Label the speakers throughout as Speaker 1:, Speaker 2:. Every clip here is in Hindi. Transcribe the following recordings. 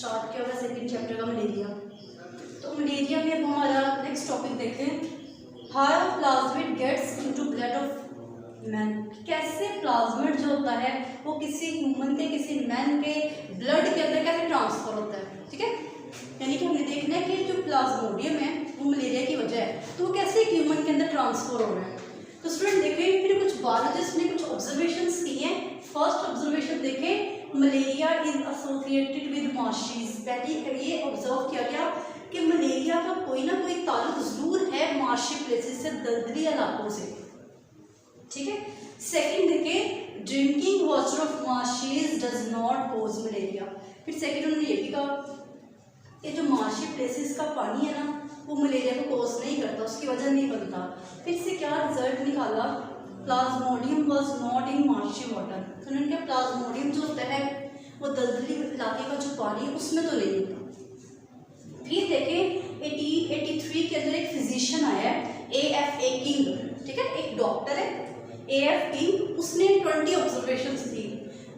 Speaker 1: स्टार्ट किया हुआ सेकंड चैप्टर का मलेरिया। तो मलेरिया में अब हमारा नेक्स्ट टॉपिक देखते हैं, how plasmid gets into blood of man. कैसे प्लाज्मिड जो होता है वो किसी ह्यूमन के किसी मैन के ब्लड के अंदर कैसे ट्रांसफर होता है। ठीक है, यानी कि हमने देखना है कि जो प्लाज्मोडियम है वो मलेरिया की वजह है, तो वो कैसे एक ह्यूमन के अंदर ट्रांसफर हो रहा है। तो स्टूडेंट देखें, फिर कुछ बायोलॉजिस्ट ने कुछ ऑब्जर्वेशंस किए हैं। फर्स्ट ऑब्जर्वेशन देखें, मलेरिया इज एसोसिएटेड विद मार्शीज। पहले ये ऑब्जर्व किया गया कि मलेरिया का कोई ना कोई ताल्लुक जरूर है मार्शी प्लेसेस से, दलदली इलाकों से। ठीक है, सेकंड देखें, drinking water of marshes does not cause malaria. फिर सेकंड उन्होंने ये भी कहा कि जो मार्शी प्लेसेस का पानी है ना वो मलेरिया को कोज नहीं करता, उसकी वजह नहीं बनता। फिर से क्या रिजल्ट निकाला, Plasmodium was not in marshy water. तो उन्होंने कहा प्लाज्मोडियम जो होता है वो दलदली इलाके का जो पानी है उसमें तो नहीं होता। फिर देखें 1883 के अंदर एक फिजिशियन आया है, A.F.A. किंग। ठीक है, एक डॉक्टर है A.F. किंग, उसने 20 ऑब्जर्वेशंस दी।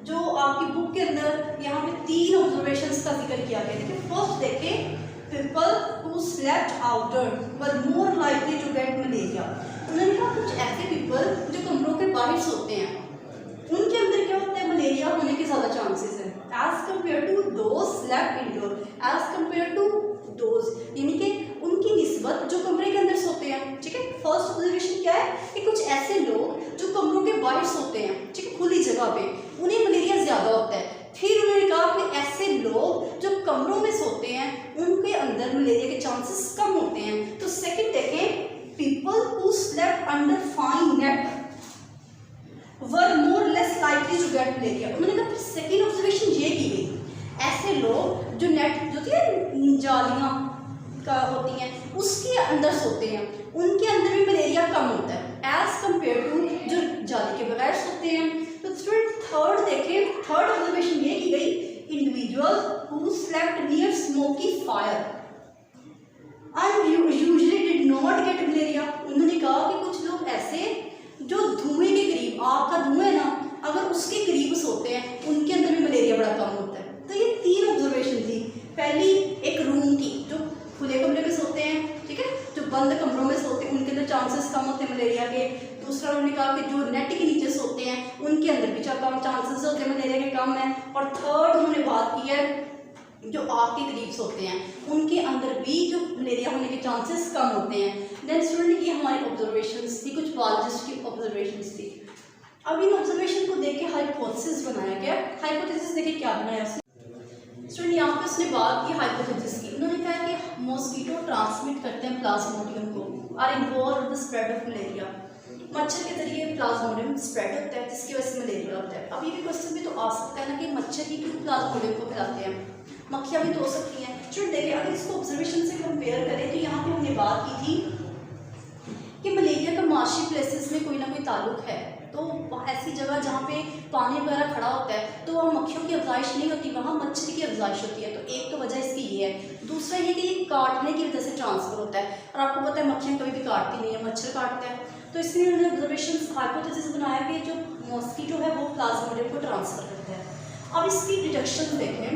Speaker 1: जो आपकी बुक के अंदर यहाँ पे 3 ऑब्जर्वेशंस का जिक्र किया गया। देखिए फर्स्ट देखें, people who slept outdoor were more likely to get malaria. उन्होंने कहा कुछ ऐसे पीपल जो कमरों के बाहर सोते हैं उनके अंदर क्या होता है, मलेरिया होने के ज़्यादा चांसेस है as compare to those slept indoor, as compare to those, यानी कि उनकी निस्बत जो कमरे के अंदर सोते हैं। ठीक है, फर्स्ट ऑब्जर्वेशन क्या है कि कुछ ऐसे लोग जो कमरों के बाहर सोते हैं, ठीक है, खुली जगह पे, उन्हें मलेरिया ज़्यादा होता है। फिर उन्होंने कहा कि ऐसे लोग जो कमरों में सोते हैं उनके अंदर मलेरिया के चांसेस कम होते हैं। तो सेकंड देखें, people who slept under fine net were more less likely to get malaria. उन्होंने कहा फिर सेकंड ऑब्जर्वेशन ये की गई, ऐसे लोग जो नेट जो होती है जालियाँ का होती हैं उसके अंदर सोते हैं उनके अंदर भी मलेरिया कम होता है एज कम्पेयर टू जो जाली के बगैर सोते हैं। तो स्टूडेंट थर्ड देखें, थर्ड ऑब्जर्वेशन ये की गई, individual who slept near smoky fire usually did not gate malaria. उन्होंने कहा कि कुछ लोग ऐसे जो धुएं के करीब, आग का धुआं है ना, अगर उसके करीब सोते हैं उनके अंदर भी मलेरिया बड़ा कम होता है। तो ये 3 ऑब्जर्वेशन थी। पहली एक रूम की, जो खुले कमरे में सोते हैं, ठीक है, जो बंद कमरों में सोते हैं उनके अंदर चांसेस कम होते हैं मलेरिया के। दूसरा उन्होंने कहा कि जो नेट के नीचे सोते हैं उनके अंदर भी कम चांसेस होते हैं मलेरिया के, कम है। और थर्ड उन्होंने बात की है जो आग के करीब सोते हैं उनके अंदर भी जो मलेरिया होने के चांसेस कम होते हैं। देन स्टूडेंट ये हमारी ऑब्जर्वेशंस थी, कुछ बायोलॉजिस्ट की ऑब्जर्वेशंस थी। अब इन ऑब्जर्वेशन को देख के हाइपोथेसिस बनाया गया। हाइपोथेसिस देखिए क्या बनाया उसने। स्टूडेंट यहाँ पे उसने बात की हाइपोथेसिस की। उन्होंने कहा कि मॉस्किटो ट्रांसमिट करते हैं प्लाज्मोडियम को, are involve in the spread of malaria. मच्छर के जरिए प्लाज्मोडियम स्प्रेड होता है जिसकी वजह से मलेरिया होता है। अब ये भी क्वेश्चन भी तो आ सकता है ना कि मच्छर ही क्यों प्लाज्मोडियम को फैलाते हैं, मक्खियाँ भी तो हो सकती हैं। स्टूडेंट देखिए अगर इसको ऑब्जर्वेशन से कंपेयर करें तो यहाँ पे हमने बात की थी कि मलेरिया का मार्शी प्लेसेस में कोई ना कोई ताल्लुक है। तो ऐसी जगह जहाँ पे पानी वगैरह खड़ा होता है तो वहाँ मक्खियों की अफजाइश नहीं होती, वहाँ मच्छर की अफजाइश होती है। तो एक तो वजह इसकी ये है। दूसरा ये कि ये काटने की वजह से ट्रांसफर होता है, और आपको पता है मक्खियाँ कभी भी काटती नहीं है, मच्छर काटता है। तो इसलिए उन्होंने ऑब्जर्वेशन हाइपोथेसिस बनाया कि जो मॉस्किटो है वो प्लाज्मोडियम को ट्रांसफर करता है। अब इसकी डिटेक्शन देखें,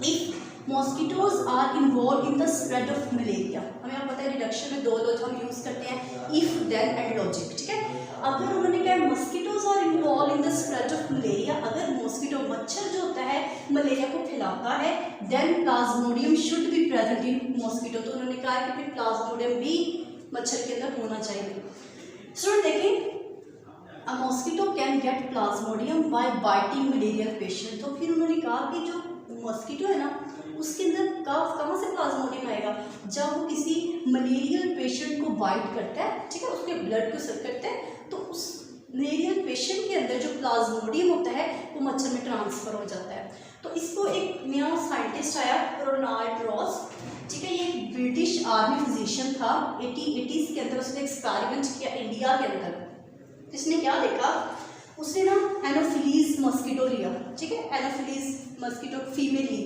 Speaker 1: if mosquitoes are involve in the spread of malaria. हमें आप पता है रिडक्शन में 2 लॉज हम यूज़ करते हैं, इफ देन एंड लॉजिक। ठीक है, अगर उन्होंने कहा mosquitoes are involve in the spread of malaria, अगर मॉस्किटो मच्छर जो होता है मलेरिया को फैलाता है, then plasmodium should be present in mosquito. तो उन्होंने कहा कि फिर प्लाज्मोडियम भी मच्छर के अंदर होना चाहिए। स्टूडेंट देखें, a mosquito can get plasmodium by biting malarial patient. तो फिर उन्होंने कहा कि जो मॉस्किटो है ना उसके अंदर कहाँ से प्लाज्मोडियम आएगा, जब वो किसी मलेरियल पेशेंट को बाइट करता है, ठीक है, उसके ब्लड को सक करता है, तो उस मलेरियल पेशेंट के अंदर जो प्लाज्मोडियम होता है वो मच्छर में ट्रांसफर हो जाता है। तो इसको एक नया साइंटिस्ट आया, रोनाल्ड रॉस, ठीक है, ये ब्रिटिश आर्मी फिजिशियन था। 1880s के अंदर उसने एक्सपेरिमेंट किया इंडिया के अंदर। इसने क्या देखा, उसने ना एनोफिलीज मॉस्किटो लिया, ठीक है, एनोफिलीज मॉस्किटो फीमेल ली।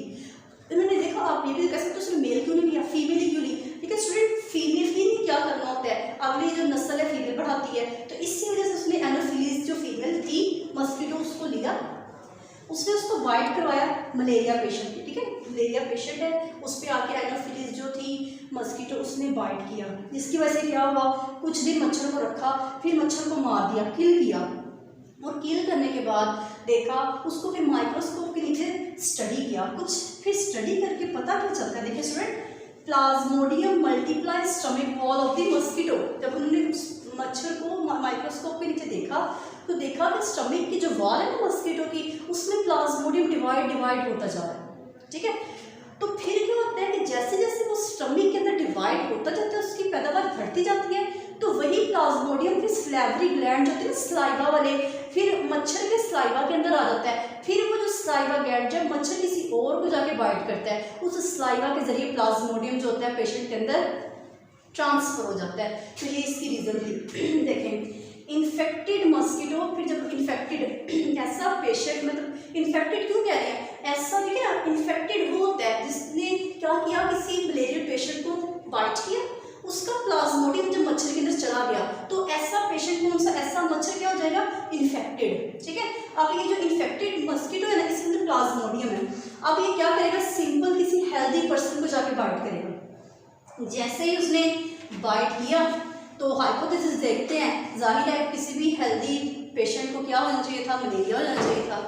Speaker 1: उन्होंने देखा, आप ये भी कह सकते हो उसने मेल क्यों नहीं लिया, फीमेल ही क्यों ली। ठीक है स्टूडेंट, फीमेल ही नहीं क्या करना होता है, अगली जो नस्ल है फीमेल बढ़ाती है, तो इसी वजह से उसने एनोफिलीज जो फीमेल थी मॉस्किटो उसको लिया। उसने उसको बाइट करवाया मलेरिया पेशेंट की, ठीक है, मलेरिया पेशेंट है, उस पर आके एनोफिलीज जो थी मस्कीटो उसने बाइट किया, जिसकी वजह से क्या हुआ, कुछ दिन मच्छर को रखा, फिर मच्छर को मार दिया, किल किया, और किल करने के बाद देखा उसको, फिर माइक्रोस्कोप के नीचे स्टडी किया कुछ, फिर स्टडी करके पता क्या चलता है, देखिए student, Plasmodium multiply stomach wall of the mosquito. जब उन्होंने मच्छर को माइक्रोस्कोप के नीचे देखा तो देखा कि स्टमक की जो वॉल है ना मस्कीटो की, उसमें प्लाज्मोडियम डिवाइड होता जा रहा है, ठीक है। तो फिर क्या होता है कि जैसे जैसे वो स्टमक के अंदर डिवाइड होता जाता है, उसकी पैदावार बढ़ती जाती है, तो वही प्लाज्मोडियम फिर स्लैवरी ग्लैंड जो होती है ना स्लाइवा वाले, फिर मच्छर के स्लाइवा के अंदर आ जाता है, फिर वो जो स्लाइवा ग्लैंड जब मच्छर किसी और को जाके बाइट करता है, उस स्लाइवा के जरिए प्लाज्मोडियम जो होता है पेशेंट के अंदर ट्रांसफर हो जाता है। तो ये इसकी रीजन थी। देखें, इन्फेक्टेड मस्कीटो, फिर जब इन्फेक्टेड ऐसा पेशेंट, मतलब इन्फेक्टेड क्यों कह रहे हैं, ऐसा देखिए ना, इन्फेक्टेड वो होता है जिसने क्या किया, किसी मलेरिया पेशेंट को बाइट किया, उसका प्लाज्मोडियम जब मच्छर के अंदर चला गया, तो ऐसा पेशेंट कौन सा, ऐसा मच्छर क्या हो जाएगा, इन्फेक्टेड, ठीक है। अब ये जो इन्फेक्टेड मस्कीटो है ना, इसके अंदर प्लाज्मोडियम है, अब ये क्या करेगा, सिंपल किसी हेल्दी पर्सन को जाके बाइट करेगा। जैसे ही उसने बाइट किया तो हाइपोथेसिस देखते हैं, जाहिर है किसी भी हेल्दी पेशेंट को क्या होना चाहिए था, मलेरिया होना चाहिए था,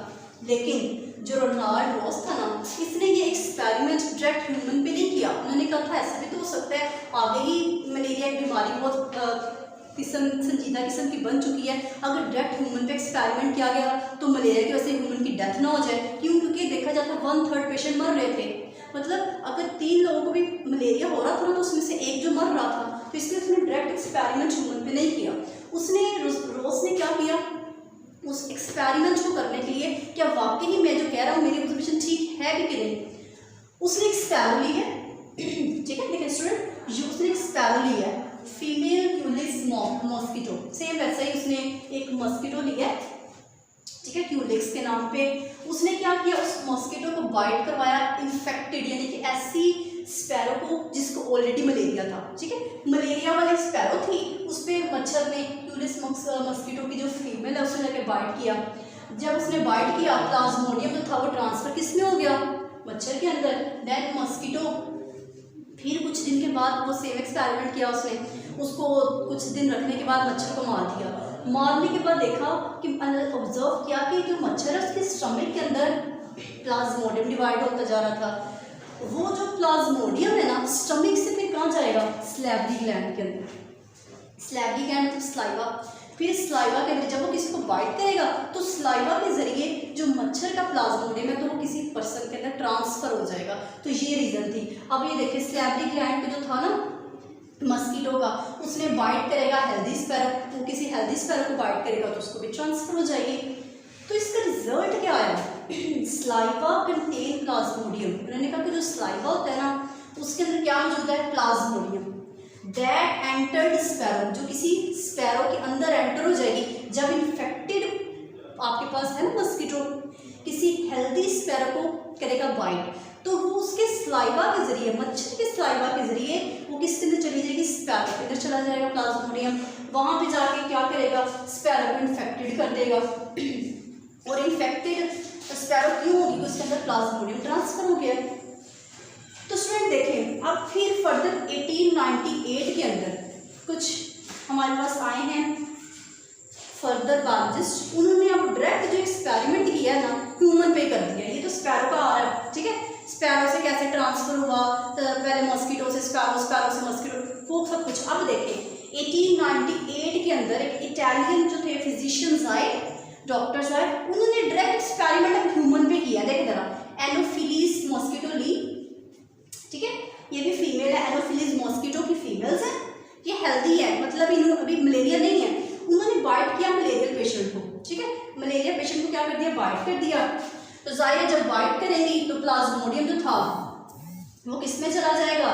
Speaker 1: लेकिन जो रोनाल्ड रॉस था ना, इसने ये एक्सपेरिमेंट डायरेक्ट ह्यूमन पे नहीं किया। उन्होंने कहा था ऐसा भी तो हो सकता है, आगे ही मलेरिया एक बीमारी बहुत संजीदा किस्म की बन चुकी है, अगर डायरेक्ट ह्यूमन पे एक्सपेरिमेंट किया गया तो मलेरिया की वजह से ह्यूमन की डेथ ना हो जाए। क्यों? क्योंकि देखा जाता 1/3 पेशेंट मर रहे थे, मतलब अगर 3 लोगों को भी मलेरिया हो रहा था तो उसमें से एक जो मर रहा था, तो इसलिए उसने डायरेक्ट एक्सपेरिमेंट ह्यूमन पे नहीं किया। उसने रोज ने क्या किया, उस एक्सपेरिमेंट को करने के लिए, क्या वाकई ही मैं जो कह रहा हूँ मेरी ऑब्जर्वेशन ठीक है भी कि नहीं, उसने एक स्पैरो ली है, ठीक है, देखिए स्टूडेंट, उसने एक स्पैरो ली है, फीमेल क्यूलिस मॉस्किटो, सेम वैसा ही उसने एक मॉस्किटो लिया है, ठीक है, क्यूलिक्स के नाम पे। उसने क्या किया, उस मॉस्किटो को बाइट करवाया इन्फेक्टेड, यानी कि ऐसी स्पैरो को जिसको ऑलरेडी मलेरिया था, ठीक है, मलेरिया वाली स्पैरो थी, उस पर मच्छर ने क्यूलिस मॉस्किटो की जो फीमेल है उसने जाके बाइट किया। जब उसने बाइट किया, प्लाज्मोडियम जो था वो ट्रांसफर किसमें हो गया, मच्छर के अंदर। देन मॉस्किटो फिर कुछ दिन के बाद वो सेम एक्सपेरिमेंट किया उसने, उसको कुछ दिन रखने के बाद मच्छर को मार दिया। मारने के बाद देखा कि ऑब्जर्व किया कि जो मच्छर है उसके स्टमक के अंदर प्लाज्मोडियम डिवाइड होता जा रहा था। वो जो प्लाज्मोडियम है ना, स्टमक से फिर कहाँ जाएगा, स्लैवरी ग्लैंड के अंदर, स्लैवरी ग्लैंड मतलब स्लाइवा, फिर स्लाइवा के अंदर जब वो किसी को बाइट करेगा तो स्लाइवा के जरिए जो मच्छर का प्लाज्मोडियम है तो वो किसी पर्सन के अंदर ट्रांसफर हो जाएगा। तो ये रीजन थी। अब ये देखिए स्लैवरी ग्लैंड पे जो था ना मस्कीटो का, उसने बाइट करेगा हेल्दी स्पैरो, वो किसी हेल्दी स्पैरो को बाइट करेगा तो उसको भी ट्रांसफर हो जाएगी। तो इसका रिजल्ट क्या आया, स्लाइवा कंटेन प्लाज्मोडियम। उन्होंने कहा कि जो स्लाइवा होता है ना उसके अंदर क्या मौजूद है, प्लाज्मोडियम, दैट एंटर्ड स्पैरो, जो किसी स्पैरो के अंदर एंटर हो जाएगी। जब इन्फेक्टेड आपके पास है ना मस्कीटो, किसी हेल्दी स्पैरो को करेगा बाइट, तो वो उसके स्लाइवा के जरिए, मच्छर के स्लाइवा के जरिए वो किसके अंदर चली जाएगी, स्पैरो के अंदर चला जाएगा प्लाज्मोडियम। वहाँ पे जाके क्या करेगा, स्पैरो को इन्फेक्टेड कर देगा। और इन्फेक्टेड स्पैरो क्यों होगी, उसके अंदर प्लाज्मोडियम ट्रांसफर हो गया। तो स्टूडेंट देखें, अब फिर फर्दर 1898 के अंदर कुछ हमारे पास आए हैं फर्दर बायोलॉजिस्ट, उन्होंने अब डायरेक्ट जो एक्सपेरिमेंट किया है ना ह्यूमन पे कर दिया। ये तो स्पैरो का आ रहा है, ठीक है, स्पैरो से कैसे ट्रांसफर हुआ, तो पहले मॉस्किटो से स्पैरो, स्पैरो से मॉस्किटो, वो सब कुछ। अब देखें 1898 के अंदर एक इटालियन जो थे फिजिशियंस आए, डॉक्टर्स आए, उन्होंने डायरेक्ट एक्सपेरिमेंट अब ह्यूमन पे किया। देखें जरा, एनोफिलीज मॉस्किटो ली, ठीक है, ये भी फीमेल है, एनोफिलीज मॉस्किटो की फीमेल्स है, ये हेल्दी है, मतलब इन्होंने अभी मलेरिया नहीं है। उन्होंने बाइट किया मलेरिया पेशेंट को, ठीक है, मलेरिया पेशेंट को क्या कर दिया, बाइट कर दिया। तो जाहिर है जब बाइट करेंगी तो प्लाज्मोडियम जो था वो किस में चला जाएगा,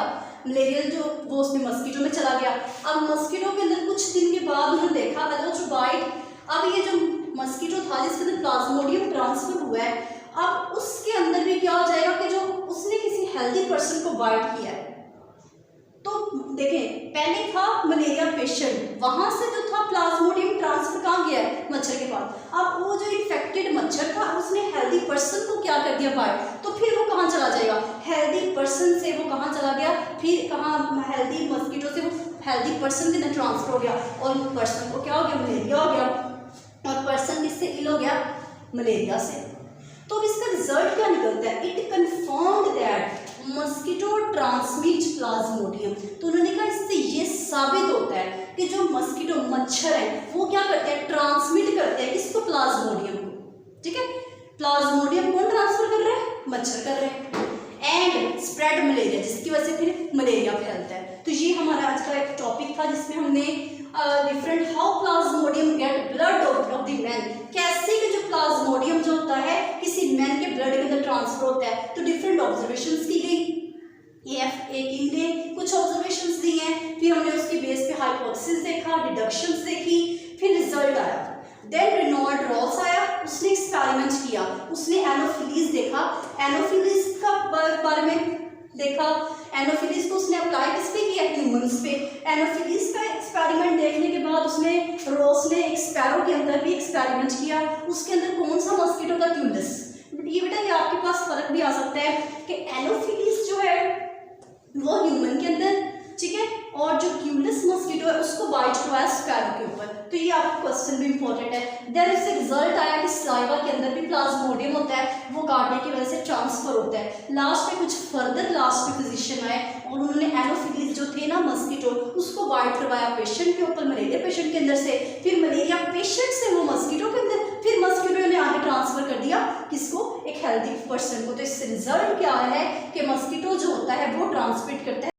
Speaker 1: मलेरिया जो वो उसमें मस्कीटो में चला गया। अब मस्कीटो के अंदर कुछ दिन के बाद उन्होंने देखा जो बाइट, अब ये जो मस्कीटो था जिसके अंदर प्लाज्मोडियम ट्रांसफर हुआ है, अब उसके अंदर भी क्या हो जाएगा कि जो उसने किसी हेल्दी पर्सन को बाइट किया है। तो देखें पहले था मलेरिया पेशेंट, वहां से जो था प्लाज्मोडियम ट्रांसफर कहाँ गया है, मच्छर के पास। अब वो जो इन्फेक्टेड मच्छर था उसने हेल्दी पर्सन को क्या कर दिया बाइट, तो फिर वो कहाँ चला जाएगा, हेल्दी पर्सन से वो कहाँ चला गया, फिर कहाँ हेल्दी मस्कीटो से वो हेल्दी पर्सन के अंदर ट्रांसफर हो गया और पर्सन को क्या हो गया, मलेरिया हो गया, और पर्सन किससे इल हो गया, मलेरिया से। तो इसका रिजल्ट क्या निकलता है, it confirmed that mosquito transmit Plasmodium. तो उन्होंने कहा इससे ये साबित होता है कि जो मस्कीटो मच्छर है वो क्या करते हैं, ट्रांसमिट करते हैं इसको, प्लाज्मोडियम को। ठीक है, प्लाज्मोडियम कौन ट्रांसफर कर रहा है, मच्छर कर रहे हैं, एंड स्प्रेड मलेरिया, जिसकी वजह से फिर मलेरिया फैलता है। तो ये हमारा आज का एक टॉपिक था जिसमें हमने different how plasmodium get blood of the man, कैसे कि जो प्लाज्मोडियम जो होता है किसी मैन के ब्लड के अंदर ट्रांसफर होता है। तो डिफरेंट ऑब्जर्वेशंस की गई, एक ने कुछ ऑब्जर्वेशंस दी हैं, फिर हमने उसके बेस पे हाइपोथेसिस देखा, डिडक्शंस देखी, फिर रिजल्ट आया। देन रेनॉल्ड रॉस आया, उसने एक्सपेरिमेंट किया, उसने एनोफिलीज देखा, एनोफिलीज का बारे में देखा, एनोफिलीज को उसने अप्लाई किस पे किया, ह्यूमंस पे। एनोफिलीज का एक्सपेरिमेंट देखने के बाद उसने रॉस ने एक स्पैरो के अंदर भी एक्सपेरिमेंट किया, उसके अंदर कौन सा मस्कीटो था, क्यूलिस। ये बेटा ये आपके पास फर्क भी आ सकता है कि एनोफिलीज जो है वो ह्यूमन के अंदर, ठीक है, और जो क्यूलिस मस्कीटो है उसको बाइट करवाया स्पैरो के ऊपर। तो ये आपका क्वेश्चन भी इंपॉर्टेंट है। देन इससे रिजल्ट आया कि सलाइवा के अंदर भी प्लाज्मोडियम होता है, वो काटने की वजह से ट्रांसफर होता है। लास्ट में कुछ फर्दर लास्ट में फिजिशियन आए और उन्होंने एनोफिलीज जो थे ना मस्कीटो, उसको बाइट करवाया पेशेंट के ऊपर, मलेरिया पेशेंट के अंदर से, फिर मलेरिया पेशेंट से वो मस्कीटो के अंदर, फिर मस्कीटो ने आगे ट्रांसफर कर दिया किसको, एक हेल्दी पर्सन को। तो इससे रिजल्ट क्या है कि मस्कीटो जो होता है वो ट्रांसमिट करता है